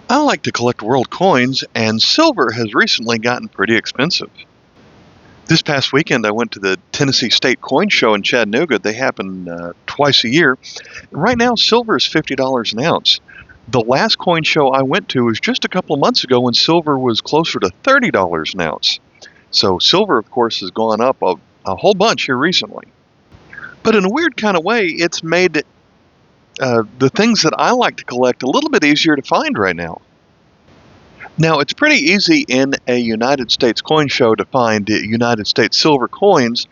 I like to collect world coins, and silver has recently gotten pretty expensive. This past weekend, I went to the Tennessee State Coin Show in Chattanooga. They happen twice a year. Right now, silver is $50 an ounce. The last coin show I went to was just a couple of months ago when silver was closer to $30 an ounce. So silver, of course, has gone up a whole bunch here recently. But in a weird kind of way, it's made the things that I like to collect a little bit easier to find right now. Now, it's pretty easy in a United States coin show to find United States silver coins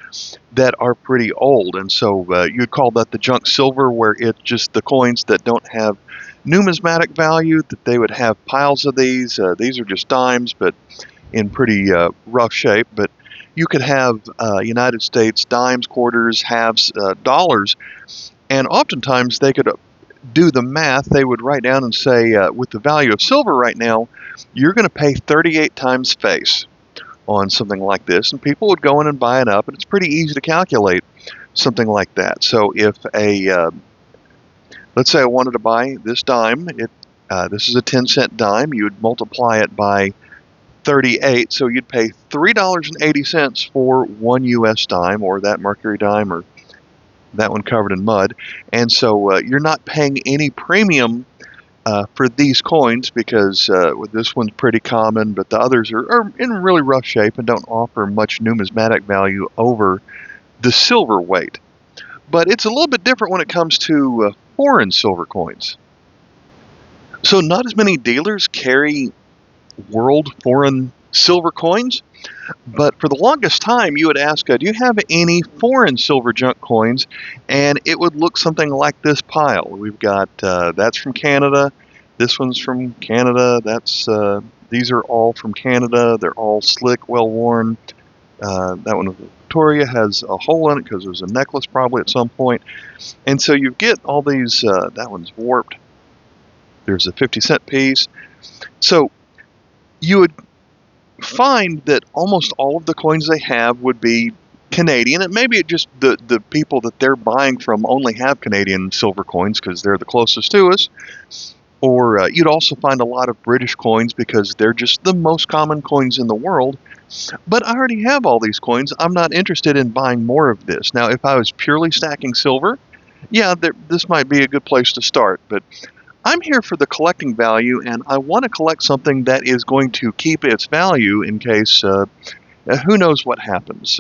that are pretty old. And so you'd call that the junk silver, where it's just the coins that don't have numismatic value, that they would have piles of these. These are just dimes, but in pretty rough shape. But you could have United States dimes, quarters, halves, dollars, and oftentimes they could do the math. They would write down and say, with the value of silver right now, you're going to pay 38 times face on something like this, and people would go in and buy it up, and it's pretty easy to calculate something like that. So if let's say I wanted to buy this dime, this is a 10-cent dime, you would multiply it by 38, so you'd pay $3.80 for one U.S. dime, or that mercury dime, or that one covered in mud. And so you're not paying any premium for these coins, because this one's pretty common, but the others are in really rough shape and don't offer much numismatic value over the silver weight. But it's a little bit different when it comes to foreign silver coins. So not as many dealers carry world foreign silver coins, but for the longest time you would ask, do you have any foreign silver junk coins? And it would look something like this pile. We've got that's from Canada, this one's from Canada, these are all from Canada, they're all slick, well worn. That one of Victoria has a hole in it because it was a necklace probably at some point. And so you get all these, that one's warped, there's a 50-cent piece. So you would find that almost all of the coins they have would be Canadian, and maybe it just the people that they're buying from only have Canadian silver coins because they're the closest to us. Or you'd also find a lot of British coins because they're just the most common coins in the world. But I already have all these coins. I'm not interested in buying more of this. Now, if I was purely stacking silver, yeah, this might be a good place to start. But I'm here for the collecting value, and I want to collect something that is going to keep its value in case who knows what happens.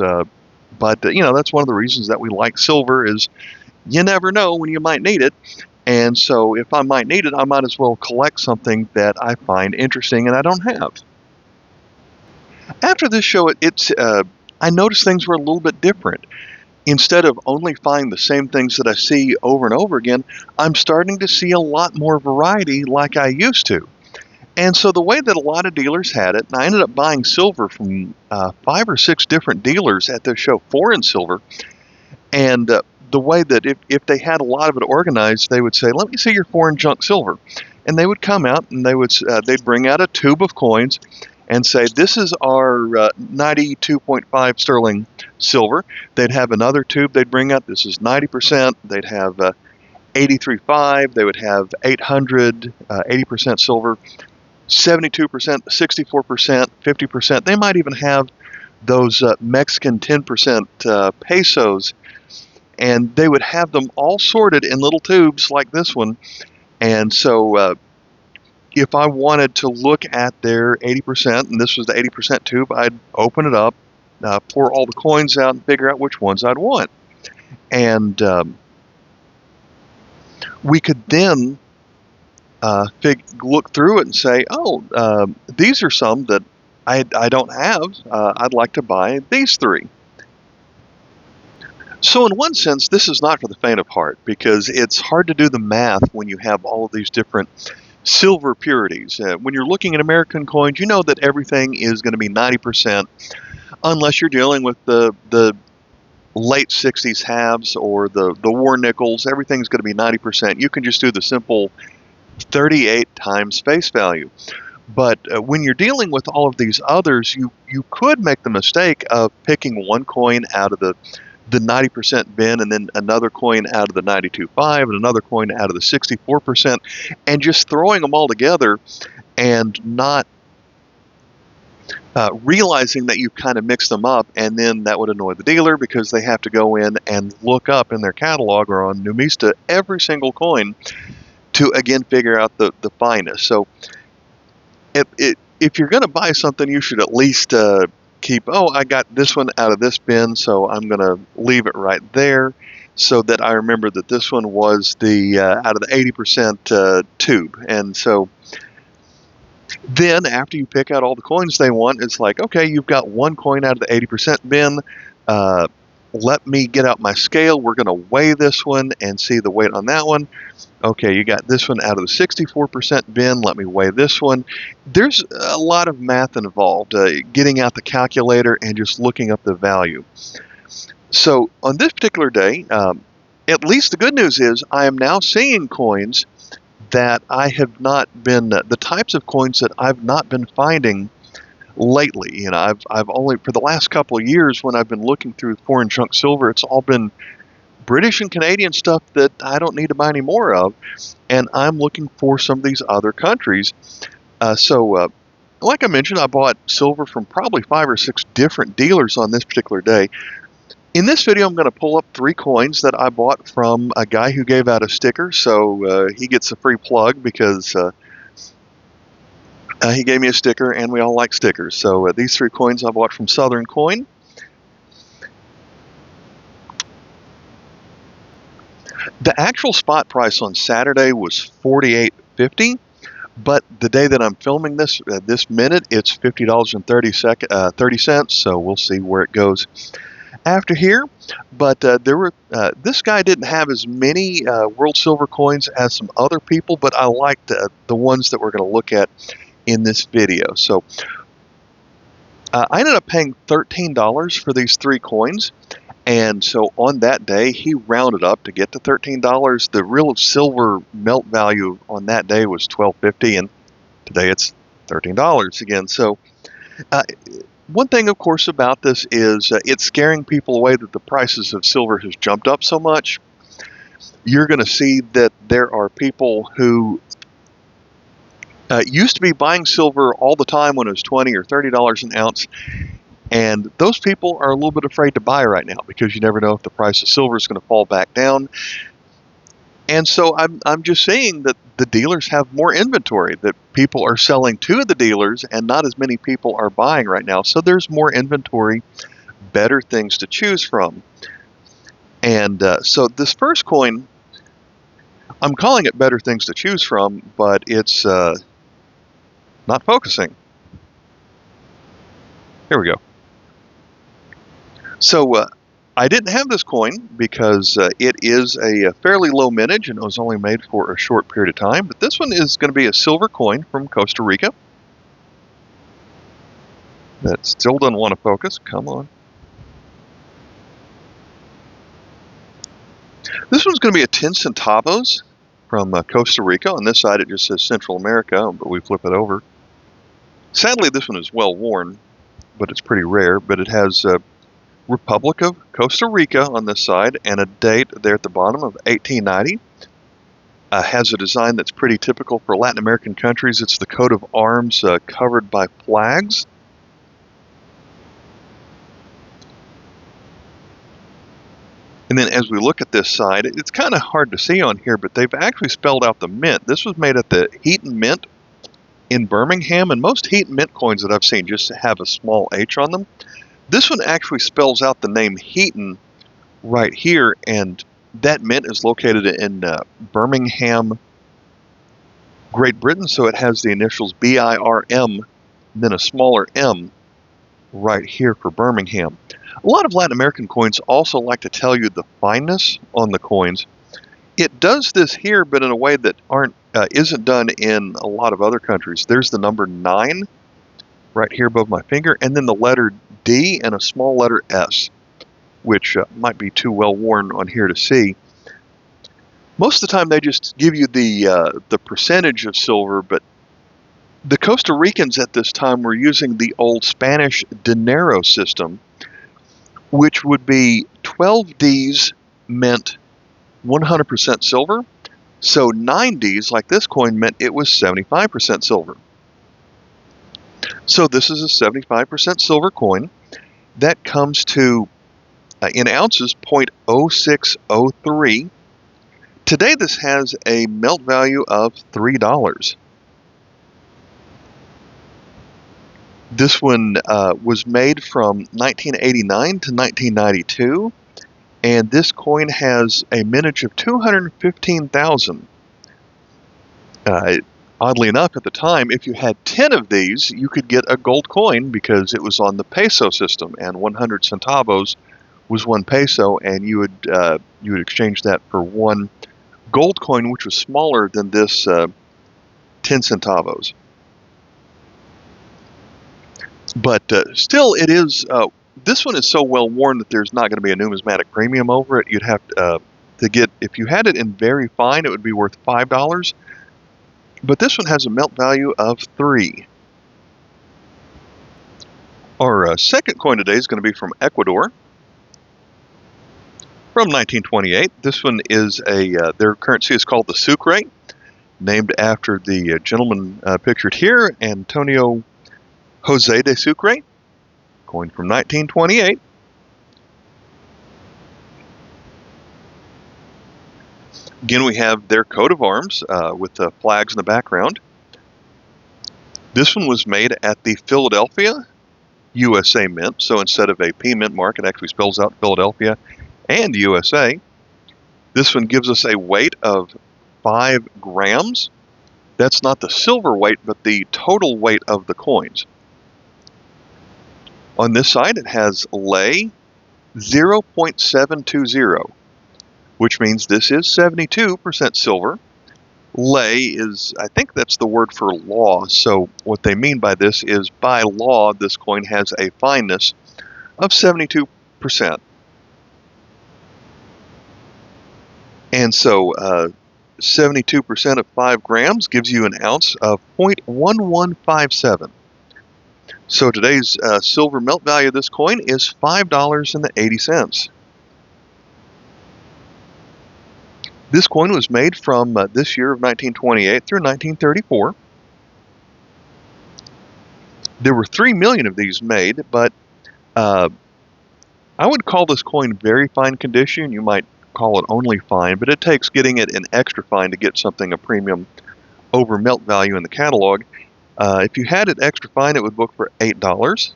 But that's one of the reasons that we like silver, is you never know when you might need it. And so if I might need it, I might as well collect something that I find interesting and I don't have. After this show, I noticed things were a little bit different. Instead of only finding the same things that I see over and over again, I'm starting to see a lot more variety like I used to. And so the way that a lot of dealers had it, and I ended up buying silver from 5 or 6 different dealers at their show, foreign silver, and the way that if they had a lot of it organized, they would say, let me see your foreign junk silver. And they would come out and they'd bring out a tube of coins and say, this is our 92.5 sterling silver. They'd have another tube they'd bring out, this is 90%. They'd have 83.5, they would have 800, 80% silver, 72%, 64%, 50%. They might even have those Mexican 10% pesos, and they would have them all sorted in little tubes like this one. And so if I wanted to look at their 80%, and this was the 80% tube, I'd open it up, pour all the coins out, and figure out which ones I'd want. And we could then look through it and say, these are some that I don't have. I'd like to buy these 3. So in one sense, this is not for the faint of heart, because it's hard to do the math when you have all of these different silver purities. When you're looking at American coins, you know that everything is going to be 90%, unless you're dealing with the late 60s halves or the war nickels. Everything's going to be 90%. You can just do the simple 38 times face value. But when you're dealing with all of these others, you could make the mistake of picking one coin out of the the 90% bin, and then another coin out of the 92.5 and another coin out of the 64%, and just throwing them all together and not realizing that you've kind of mixed them up, and then that would annoy the dealer because they have to go in and look up in their catalog or on Numista every single coin to again figure out the fineness. So if you're going to buy something, you should at least keep, oh, I got this one out of this bin, so I'm going to leave it right there so that I remember that this one was the out of the 80% tube. And so then after you pick out all the coins they want, it's like, okay, you've got one coin out of the 80% bin. Let me get out my scale. We're going to weigh this one and see the weight on that one. Okay, you got this one out of the 64% bin. Let me weigh this one. There's a lot of math involved, getting out the calculator and just looking up the value. So on this particular day, at least the good news is I am now seeing coins that I have not been, the types of coins that I've not been finding lately. You know, I've only, for the last couple of years when I've been looking through foreign junk silver, it's all been British and Canadian stuff that I don't need to buy any more of, and I'm looking for some of these other countries. Like I mentioned, I bought silver from probably 5 or 6 different dealers on this particular day. In this video, I'm going to pull up 3 coins that I bought from a guy who gave out a sticker, so he gets a free plug because he gave me a sticker, and we all like stickers. So these 3 coins I bought from Southern Coin. The actual spot price on Saturday was $48.50, but the day that I'm filming this, this minute, it's $50.30, so we'll see where it goes after here. But this guy didn't have as many world silver coins as some other people, but I liked the ones that we're going to look at in this video. So I ended up paying $13 for these 3 coins. And so on that day, he rounded up to get to $13. The real silver melt value on that day was $12.50, and today it's $13 again. So one thing, of course, about this is it's scaring people away that the prices of silver has jumped up so much. You're going to see that there are people who used to be buying silver all the time when it was $20 or $30 an ounce. And those people are a little bit afraid to buy right now because you never know if the price of silver is going to fall back down. And so I'm just seeing that the dealers have more inventory, that people are selling to the dealers and not as many people are buying right now. So there's more inventory, better things to choose from. And so this first coin, I'm calling it better things to choose from, but it's not focusing. Here we go. So I didn't have this coin because it is a fairly low mintage and it was only made for a short period of time. But this one is going to be a silver coin from Costa Rica. That still doesn't want to focus. Come on. This one's going to be a 10 centavos from Costa Rica. On this side it just says Central America, but we flip it over. Sadly, this one is well worn, but it's pretty rare. But it has Republic of Costa Rica on this side and a date there at the bottom of 1890. Has a design that's pretty typical for Latin American countries. It's the coat of arms covered by flags. And then as we look at this side, it's kind of hard to see on here, but they've actually spelled out the mint. This was made at the Heaton Mint in Birmingham, and most Heaton Mint coins that I've seen just have a small H on them. This one actually spells out the name Heaton right here, and that mint is located in Birmingham, Great Britain, so it has the initials BIRM, then a smaller M right here for Birmingham. A lot of Latin American coins also like to tell you the fineness on the coins. It does this here, but in a way that isn't done in a lot of other countries. There's the number 9 right here above my finger, and then the letter D and a small letter S, which might be too well worn on here to see. Most of the time they just give you the percentage of silver, but the Costa Ricans at this time were using the old Spanish dinero system, which would be 12 Ds meant 100% silver. So 9 Ds, like this coin, meant it was 75% silver. So this is a 75% silver coin. That comes to, in ounces, 0.0603. Today this has a melt value of $3. This one was made from 1989 to 1992, and this coin has a mintage of 215,000. Oddly enough, at the time, if you had 10 of these, you could get a gold coin because it was on the peso system, and 100 centavos was 1 peso, and you would exchange that for 1 gold coin, which was smaller than this 10 centavos. But still, it is. This one is so well worn that there's not going to be a numismatic premium over it. You'd have to get, if you had it in very fine, it would be worth $5. But this one has a melt value of $3. Our second coin today is going to be from Ecuador, from 1928. This one is their currency is called the sucre, named after the gentleman pictured here, Antonio Jose de Sucre, coin from 1928. Again, we have their coat of arms with the flags in the background. This one was made at the Philadelphia, USA Mint. So instead of a P mint mark, it actually spells out Philadelphia and USA. This one gives us a weight of 5 grams. That's not the silver weight, but the total weight of the coins. On this side, it has lei 0.720, which means this is 72% silver. Lei is, I think that's the word for law. So what they mean by this is, by law, this coin has a fineness of 72%. And so 72% of 5 grams gives you an ounce of 0.1157. So today's silver melt value of this coin is $5.80. This coin was made from this year of 1928 through 1934. There were 3 million of these made, but I would call this coin very fine condition. You might call it only fine, but it takes getting it in extra fine to get something a premium over melt value in the catalog. If you had it extra fine, it would book for $8.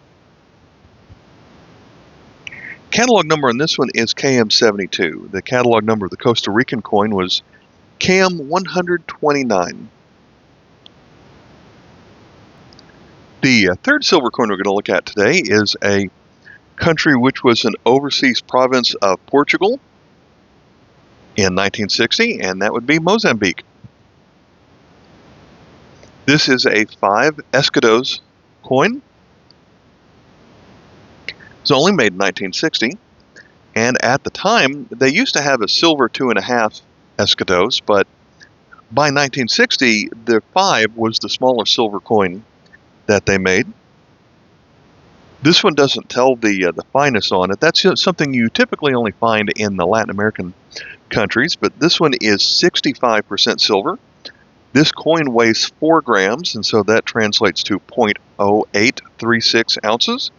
Catalog number on this one is KM72. The catalog number of the Costa Rican coin was KM129. The third silver coin we're going to look at today is a country which was an overseas province of Portugal in 1960, and that would be Mozambique. This is a 5 escudos coin. It's only made in 1960, and at the time, they used to have a silver 2.5 escudos, but by 1960, the 5 was the smaller silver coin that they made. This one doesn't tell the fineness on it. That's something you typically only find in the Latin American countries, but this one is 65% silver. This coin weighs 4 grams, and so that translates to 0.0836 ounces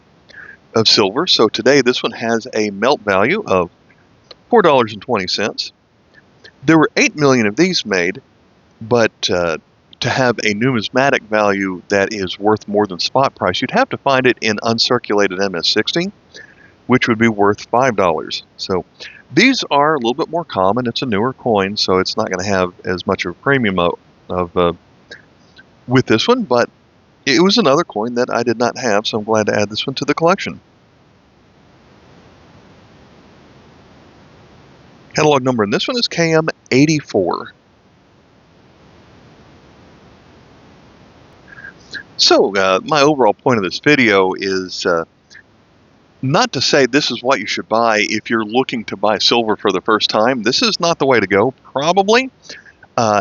of silver. So today this one has a melt value of $4.20. There were 8 million of these made, but to have a numismatic value that is worth more than spot price, you'd have to find it in uncirculated MS60, which would be worth $5. So these are a little bit more common. It's a newer coin, so it's not going to have as much of a premium with this one, but it was another coin that I did not have, so I'm glad to add this one to the collection. Catalog number in this one is KM84. So my overall point of this video is not to say this is what you should buy if you're looking to buy silver for the first time. This is not the way to go, probably.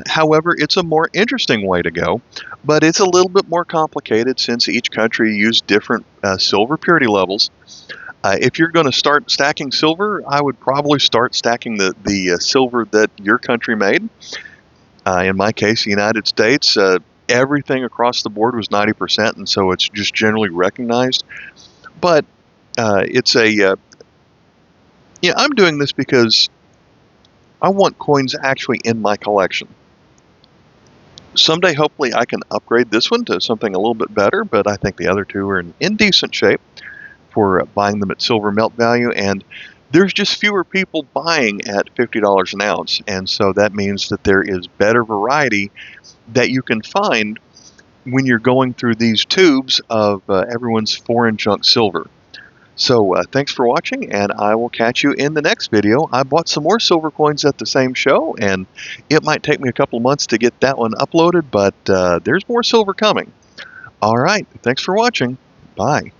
However, it's a more interesting way to go, but it's a little bit more complicated since each country used different silver purity levels. If you're going to start stacking silver, I would probably start stacking the silver that your country made. In my case, the United States, everything across the board was 90%, and so it's just generally recognized. But it's I'm doing this because I want coins actually in my collection. Someday, hopefully, I can upgrade this one to something a little bit better, but I think the other two are in decent shape for buying them at silver melt value, and there's just fewer people buying at $50 an ounce, and so that means that there is better variety that you can find when you're going through these tubes of everyone's foreign junk silver. So thanks for watching, and I will catch you in the next video. I bought some more silver coins at the same show, and it might take me a couple of months to get that one uploaded, but there's more silver coming. All right, thanks for watching. Bye.